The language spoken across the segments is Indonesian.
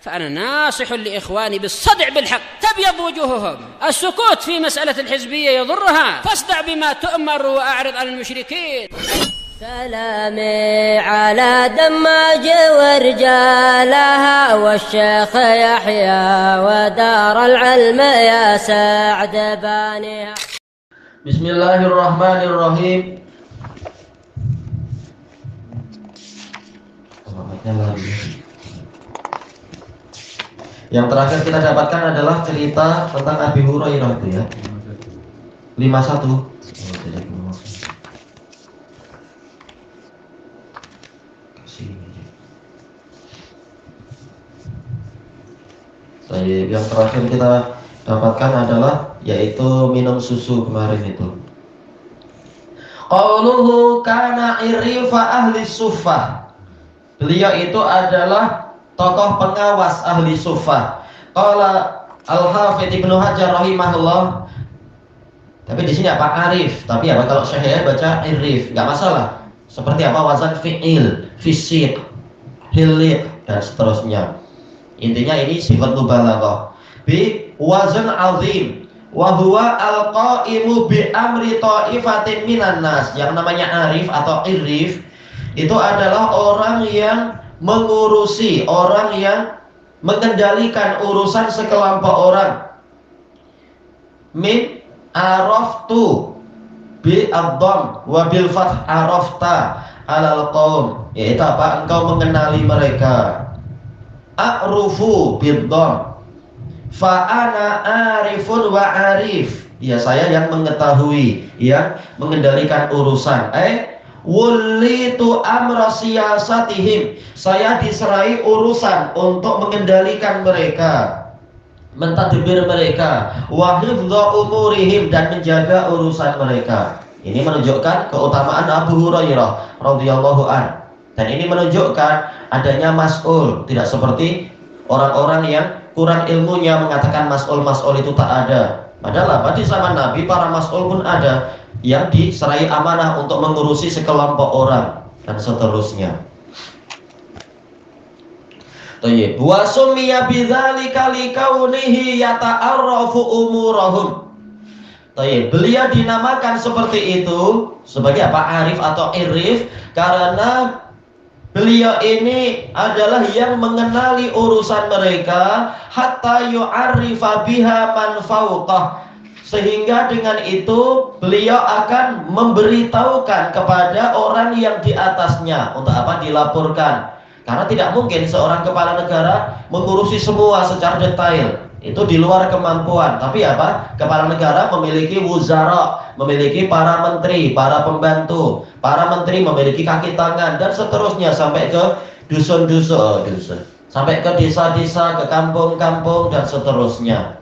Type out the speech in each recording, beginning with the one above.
فأنا ناصح لإخواني بالصدع بالحق تبيض وجوههم. السكوت في مسألة الحزبية يضرها، فاصدع بما تؤمر وأعرض عن المشركين. سلامي على دماج ورجالها والشيخ يحيى ودار العلم يا سعد بانيها. بسم الله الرحمن الرحيم. Yang terakhir kita dapatkan adalah cerita tentang Abi Hurairah itu ya. 51. Yang terakhir kita dapatkan adalah yaitu minum susu kemarin itu. Qauluhu kana irifa ahli suffah. Beliau itu adalah tokoh pengawas ahli suffah. Qala Al-Hafidz Ibnu Hajar rahimahullah. Tapi di sini apa arif, tapi apa kalau Syekh baca irif, enggak masalah. Seperti apa wazan fi'il, fisik, hilik dan seterusnya. Intinya ini sifat mubalaghah. Bi wazan azim wa huwa al-qaimu bi amri ta'ifatin minan nas. Yang namanya arif atau irif itu adalah orang yang mengurusi, orang yang mengendalikan urusan sekelompok orang. Min araftu bi ad-dham wa bil fath arafta alal qaum, yaitu apa? Engkau mengenali mereka. A'rufu bid-dham fa ana arifun wa arif. Ya, saya yang mengetahui, yang mengendalikan urusan. Wulitu amra siyasatihim, saya diserai urusan untuk mengendalikan mereka, mentadbir mereka, wa hifdza umurihim, dan menjaga urusan mereka. Ini menunjukkan keutamaan Abu Hurairah radhiyallahu an. Dan ini menunjukkan adanya mas'ul, tidak seperti orang-orang yang kurang ilmunya mengatakan mas'ul itu tak ada. Padahal di zaman Nabi para mas'ul pun ada yang diserai amanah untuk mengurusi sekelompok orang dan seterusnya. Thayyib. Wa summiya bidzalika likaunihi yata'arrafu umurahum. Thayyib. Beliau dinamakan seperti itu sebagai apa? Arif atau irif, karena beliau ini adalah yang mengenali urusan mereka hatta yu'arrifa biha man fawqah. Sehingga dengan itu beliau akan memberitahukan kepada orang yang di atasnya untuk apa? Dilaporkan. Karena tidak mungkin seorang kepala negara mengurusi semua secara detail. Itu di luar kemampuan. Tapi apa? Kepala negara memiliki wuzara, memiliki para menteri, para pembantu. Para menteri memiliki kaki tangan dan seterusnya sampai ke dusun-dusun, sampai ke desa-desa, ke kampung-kampung dan seterusnya.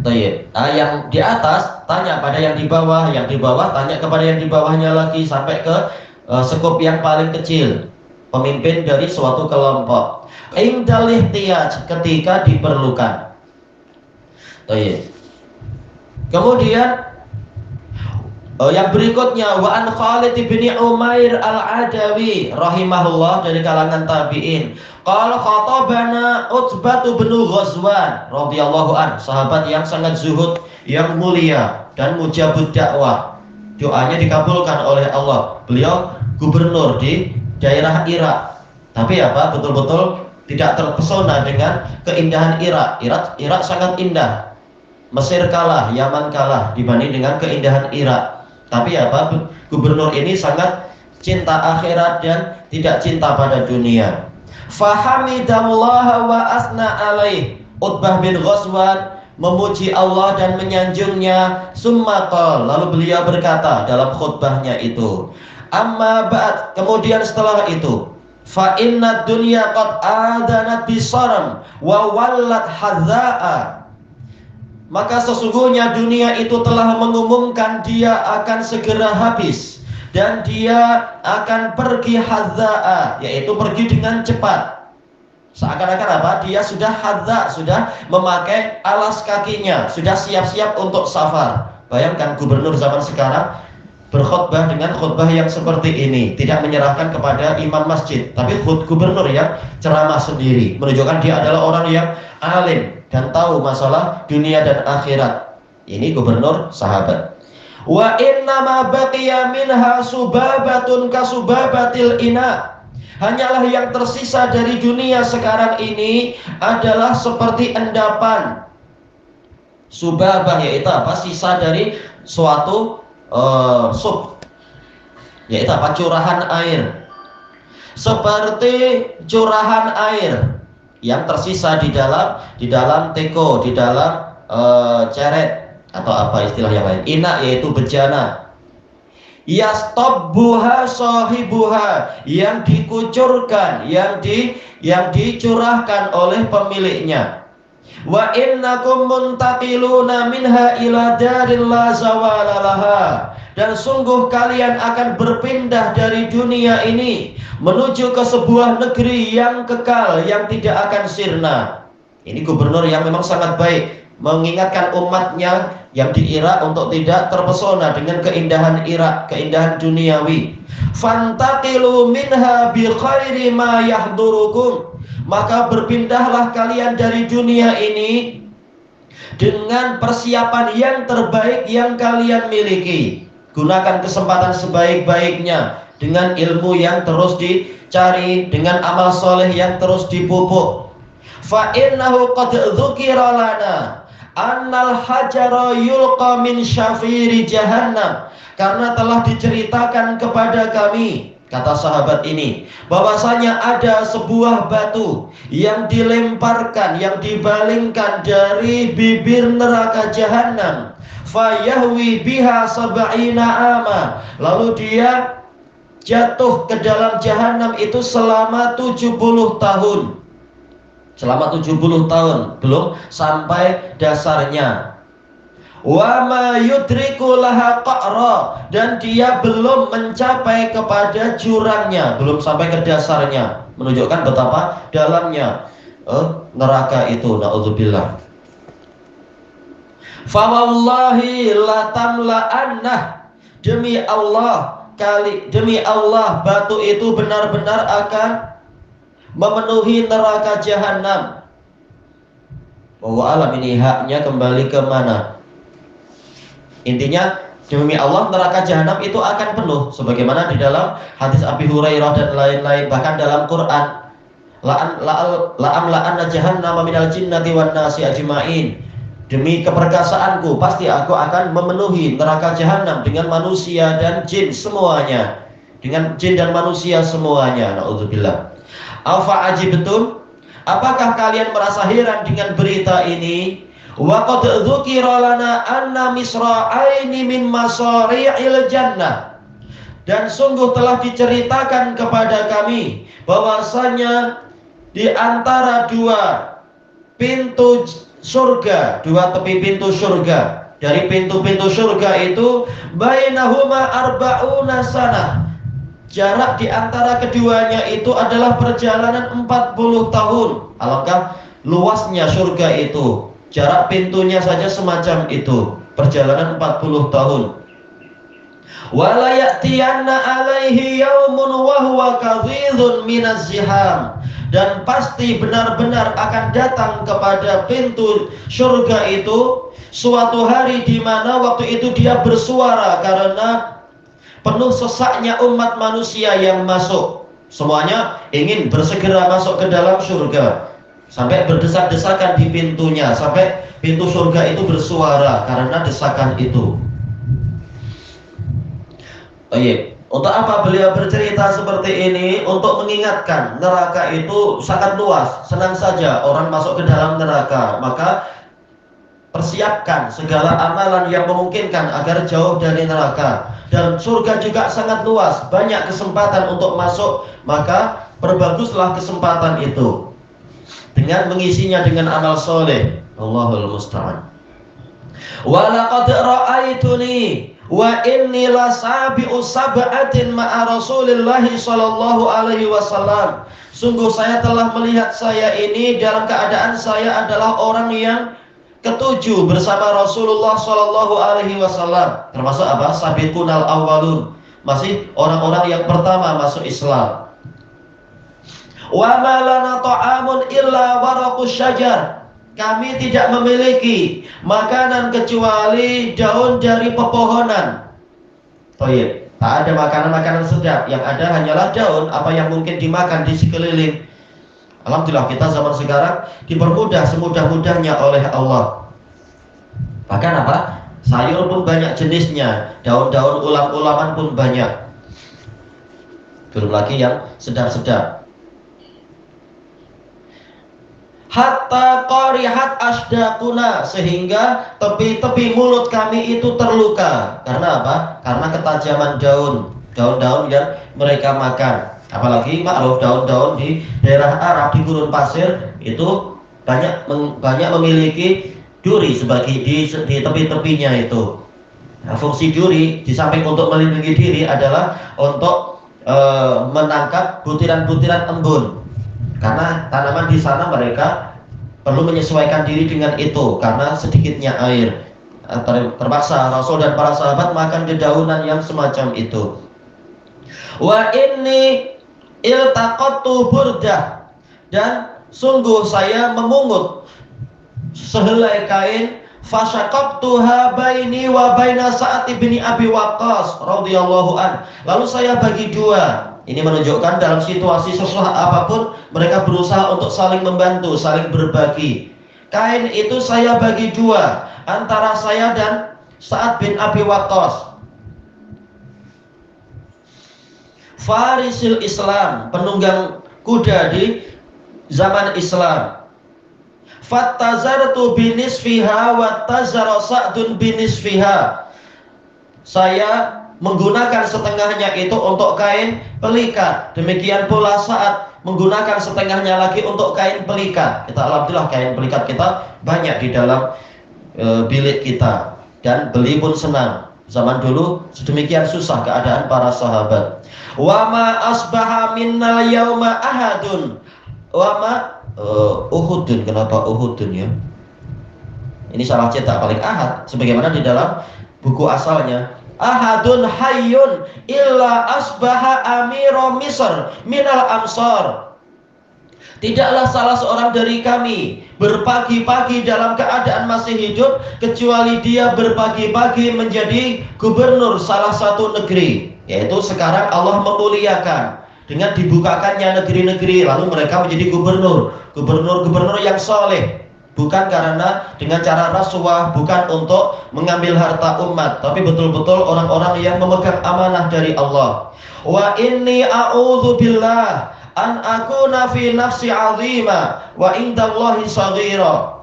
Yang di atas tanya pada yang di bawah tanya kepada yang di bawahnya lagi sampai ke skup yang paling kecil, pemimpin dari suatu kelompok. Indal ihtiyaj, ketika diperlukan. Kemudian yang berikutnya wa an Khalid bin Umair al-Adawi rahimahullah, dari kalangan tabi'in. Qala khatabana Utbah bin Ghazwan radhiyallahu an, sahabat yang sangat zuhud, yang mulia dan mujabud dakwah. Doanya dikabulkan oleh Allah. Beliau gubernur di daerah Irak. Tapi apa? Betul-betul tidak terpesona dengan keindahan Irak. Irak sangat indah. Mesir kalah, Yaman kalah dibanding dengan keindahan Irak. Tapi apa? Gubernur ini sangat cinta akhirat dan tidak cinta pada dunia. Fahamidallaha wa asna alaih. Utbah bin Ghazwan memuji Allah dan menyanjungnya. Summa qala, lalu beliau berkata dalam khutbahnya itu, amma ba'd, kemudian setelah itu, fa inna dunya qad adanat bisaram wa wallat hadza'a. Maka sesungguhnya dunia itu telah mengumumkan dia akan segera habis dan dia akan pergi hadza'a, yaitu pergi dengan cepat. Seakan-akan apa? Dia sudah hadza, sudah memakai alas kakinya, sudah siap-siap untuk safar. Bayangkan gubernur zaman sekarang berkhutbah dengan khutbah yang seperti ini, tidak menyerahkan kepada imam masjid, tapi gubernur yang ceramah sendiri, menunjukkan dia adalah orang yang alim dan tahu masalah dunia dan akhirat. Ini gubernur sahabat. Wa inna ma baqiya minha subabatun kasubabatil ina. Hanyalah yang tersisa dari dunia sekarang ini adalah seperti endapan. Subabah yaitu apa? Sisa dari suatu sub, yaitu apa? Curahan air. Seperti curahan air yang tersisa di dalam teko, di dalam ceret atau apa istilah yang lain. Ina yaitu bejana. Yastabbuha sahibuha, yang dikucurkan, yang dicurahkan oleh pemiliknya. Wa innakum muntaqiluna minha ila daril la zawala laha. Dan sungguh kalian akan berpindah dari dunia ini menuju ke sebuah negeri yang kekal, yang tidak akan sirna. Ini gubernur yang memang sangat baik, mengingatkan umatnya yang di Irak untuk tidak terpesona dengan keindahan Irak, keindahan duniawi. Fantaqilu minha bi khairi ma yahdurukum. Maka berpindahlah kalian dari dunia ini dengan persiapan yang terbaik yang kalian miliki. Gunakan kesempatan sebaik-baiknya dengan ilmu yang terus dicari, dengan amal soleh yang terus dipupuk. Fa innahu qad dzukira lana annal hajara yulqa min syafiri jahannam. Karena telah diceritakan kepada kami, kata sahabat ini, bahwasanya ada sebuah batu yang dilemparkan, yang dibalingkan dari bibir neraka jahanam. Fayahwi biha sab'ina ama. Lalu dia jatuh ke dalam jahanam itu selama 70 tahun. Selama 70 tahun belum sampai dasarnya. Wa ma yudriku laha qa'ra, dan dia belum mencapai kepada jurangnya, belum sampai ke dasarnya, menunjukkan betapa dalamnya neraka itu. Naudzubillah. Fa wallahi la tamla'annah, demi Allah batu itu benar-benar akan memenuhi neraka jahanam. Bahwa alam ini haknya kembali ke mana? Intinya demi Allah neraka jahanam itu akan penuh, sebagaimana di dalam hadis Abi Hurairah dan lain-lain, bahkan dalam Quran, la'amla'anna jahannama minal jinnati wan nasi ajma'in. Demi keperkasaanku pasti aku akan memenuhi neraka jahanam dengan manusia dan jin semuanya, dengan jin dan manusia semuanya. Naudzubillah. Afa ajibtum, apakah kalian merasa heran dengan berita ini? Wa qad dzukira lana anna misra'aini min masari'il jannah. Dan sungguh telah diceritakan kepada kami bahwasanya di antara dua pintu surga, dua tepi pintu surga, dari pintu-pintu surga itu bainahuma arba'una sanah. Jarak di antara keduanya itu adalah perjalanan 40 tahun. Alangkah luasnya surga itu. Jarak pintunya saja semacam itu, perjalanan 40 tahun. Wala ya'tiyanna alaihi yaumun wa huwa kadhidun minaz ziham. Dan pasti benar-benar akan datang kepada pintu surga itu suatu hari di mana waktu itu dia bersuara karena penuh sesaknya umat manusia yang masuk. Semuanya ingin bersegera masuk ke dalam surga, sampai berdesak-desakan di pintunya, sampai pintu surga itu bersuara karena desakan itu. Oh iya. Untuk apa beliau bercerita seperti ini? Untuk mengingatkan neraka itu sangat luas. Senang saja orang masuk ke dalam neraka, maka persiapkan segala amalan yang memungkinkan agar jauh dari neraka. Dan surga juga sangat luas, banyak kesempatan untuk masuk, maka perbaguslah kesempatan itu dengan mengisinya dengan amal soleh. Allahul musta'an. Wa laqad ra'aituni wa inni lasabi'u sab'atin ma'a Rasulillahi sallallahu alaihi wasallam. Sungguh saya telah melihat saya ini dalam keadaan saya adalah orang yang ketujuh bersama Rasulullah Shallallahu Alaihi Wasallam, termasuk apa? Sabiqunal awwalun, masih orang-orang yang pertama masuk Islam. Wa ma lana ta'amun illa waraqus syajar. Kami tidak memiliki makanan kecuali daun dari pepohonan. Baik, tak ada makanan-makanan sedap, yang ada hanyalah daun apa yang mungkin dimakan di sekeliling. Alhamdulillah kita zaman sekarang dipermudah semudah-mudahnya oleh Allah. Bahkan apa? Sayur pun banyak jenisnya, daun-daun ulam-ulaman pun banyak. Belum lagi yang sedap-sedap. Hatta qarihat asdaquna, sehingga tepi-tepi mulut kami itu terluka. Karena apa? Karena ketajaman daun-daun yang mereka makan. Apalagi maklum daun-daun di daerah Arab, di gurun pasir itu banyak memiliki duri sebagai di tepi-tepinya itu. Nah, fungsi duri di samping untuk melindungi diri adalah untuk menangkap butiran-butiran embun. Karena tanaman di sana mereka perlu menyesuaikan diri dengan itu karena sedikitnya air. Terpaksa Rasul dan para sahabat makan dedaunan yang semacam itu. Wa inni iltaqattu burdah, dan sungguh saya memungut sehelai kain, fasyaqaqtuha baini wa baina Sa'ad bin Abi Waqqas radhiyallahu an. Lalu saya bagi dua. Ini menunjukkan dalam situasi susah apapun mereka berusaha untuk saling membantu, saling berbagi. Kain itu saya bagi dua antara saya dan Sa'ad bin Abi Waqqas. Farisil Islam, penunggang kuda di zaman Islam. Fattazartu binisfiha wa tazara Sa'dun binisfiha. Saya menggunakan setengahnya itu untuk kain pelikat. Demikian pula Sa'ad menggunakan setengahnya lagi untuk kain pelikat. Kita alhamdulillah kain pelikat kita banyak di dalam bilik kita, dan beli pun senang. Zaman dulu sedemikian susah keadaan para sahabat. Wa ma asbaha minnal yauma ahadun. Wa ma Uhudun, kenapa Uhudun ya? Ini salah cetak, paling ahad sebagaimana di dalam buku asalnya. Ahadun hayyun illa asbaha amiro Misr minal amsar. Tidaklah salah seorang dari kami berpagi-pagi dalam keadaan masih hidup kecuali dia berpagi-pagi menjadi gubernur salah satu negeri. Yaitu sekarang Allah memuliakan dengan dibukakannya negeri-negeri, lalu mereka menjadi gubernur yang soleh. Bukan karena dengan cara rasuah, bukan untuk mengambil harta umat, tapi betul-betul orang-orang yang memegang amanah dari Allah. Wa inni a'udzubillah an akuna fi nafsi 'azima wa indallahi shaghira.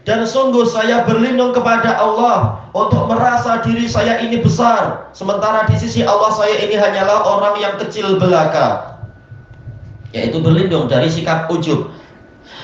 Dan sungguh saya berlindung kepada Allah untuk merasa diri saya ini besar, sementara di sisi Allah saya ini hanyalah orang yang kecil belaka. Yaitu berlindung dari sikap ujub.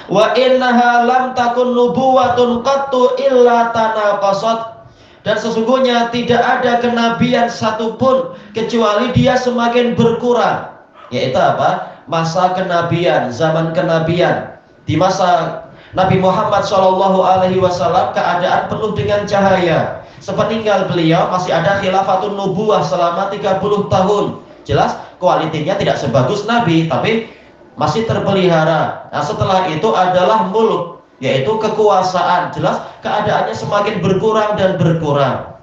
Wa innaha lam takun nubuwatun qattu illa tanaqasat. Dan sesungguhnya tidak ada kenabian satupun kecuali dia semakin berkurang. Yaitu apa? Masa kenabian, zaman kenabian. Di masa Nabi Muhammad SAW keadaan penuh dengan cahaya. Sepeninggal beliau masih ada khilafatun nubuwah selama 30 tahun. Jelas kualitinya tidak sebagus Nabi, tapi masih terpelihara. Nah setelah itu adalah mulk, yaitu kekuasaan. Jelas keadaannya semakin berkurang dan berkurang.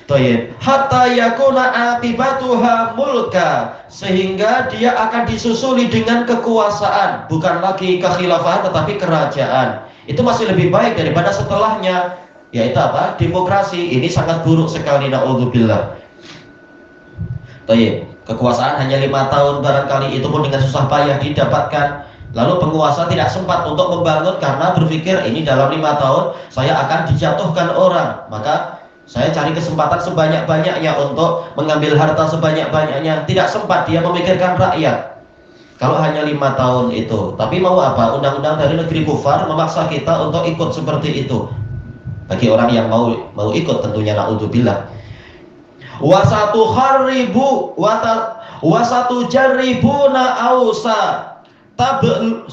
Tayyib. Hatta yakuna atibatuha mulka, sehingga dia akan disusuli dengan kekuasaan, bukan lagi kekhilafahan tetapi kerajaan. Itu masih lebih baik daripada setelahnya, yaitu apa? Demokrasi. Ini sangat buruk sekali, naudzubillah. Tayyib. Kekuasaan hanya 5 tahun barangkali, itu pun dengan susah payah didapatkan. Lalu penguasa tidak sempat untuk membangun karena berpikir ini dalam 5 tahun saya akan dijatuhkan orang, maka saya cari kesempatan sebanyak-banyaknya untuk mengambil harta sebanyak-banyaknya. Tidak sempat dia memikirkan rakyat. Kalau hanya 5 tahun itu. Tapi mau apa? Undang-undang dari negeri kufar memaksa kita untuk ikut seperti itu. Bagi orang yang mau ikut tentunya, naudzubillah. Wasatu kharibu wasatu jarribuna ausa tabelunal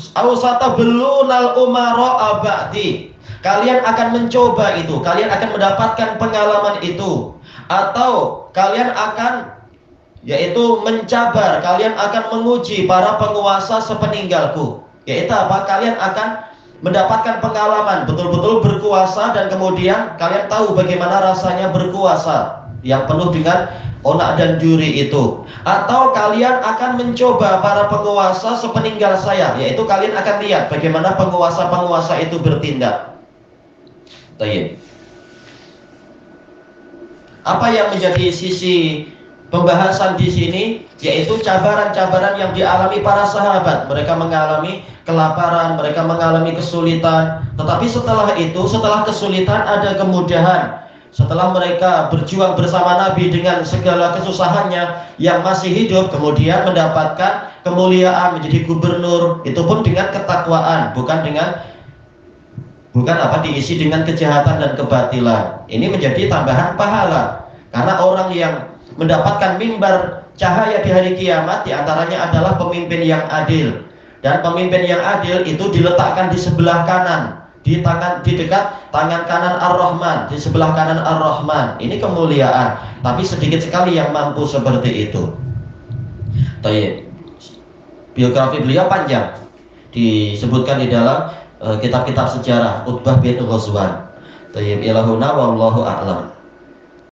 umara abadi. kalian akan mencoba itu, kalian akan mendapatkan pengalaman itu, atau kalian akan yaitu mencabar, kalian akan menguji para penguasa sepeninggalku. Yaitu apa? Kalian akan mendapatkan pengalaman betul-betul berkuasa, dan kemudian kalian tahu bagaimana rasanya berkuasa yang penuh dengan onak dan juri itu. Atau kalian akan mencoba para penguasa sepeninggal saya, yaitu kalian akan lihat bagaimana penguasa-penguasa itu bertindak. Baik. Apa yang menjadi sisi pembahasan di sini, yaitu cabaran-cabaran yang dialami para sahabat. Mereka mengalami kelaparan, mereka mengalami kesulitan, tetapi setelah itu, setelah kesulitan ada kemudahan. Setelah mereka berjuang bersama Nabi dengan segala kesusahannya, yang masih hidup kemudian mendapatkan kemuliaan, menjadi gubernur, itu pun dengan ketakwaan, bukan diisi dengan kejahatan dan kebatilan. Ini menjadi tambahan pahala, karena orang yang mendapatkan mimbar cahaya di hari kiamat diantaranya adalah pemimpin yang adil. Dan pemimpin yang adil itu diletakkan di sebelah kanan, di dekat tangan kanan Ar-Rahman, di sebelah kanan Ar-Rahman. Ini kemuliaan, tapi sedikit sekali yang mampu seperti itu. Baik. Biografi beliau panjang, disebutkan di dalam kitab-kitab sejarah Utbah bin Ghazwan. Tayyib ilahuna wallahu a'lam.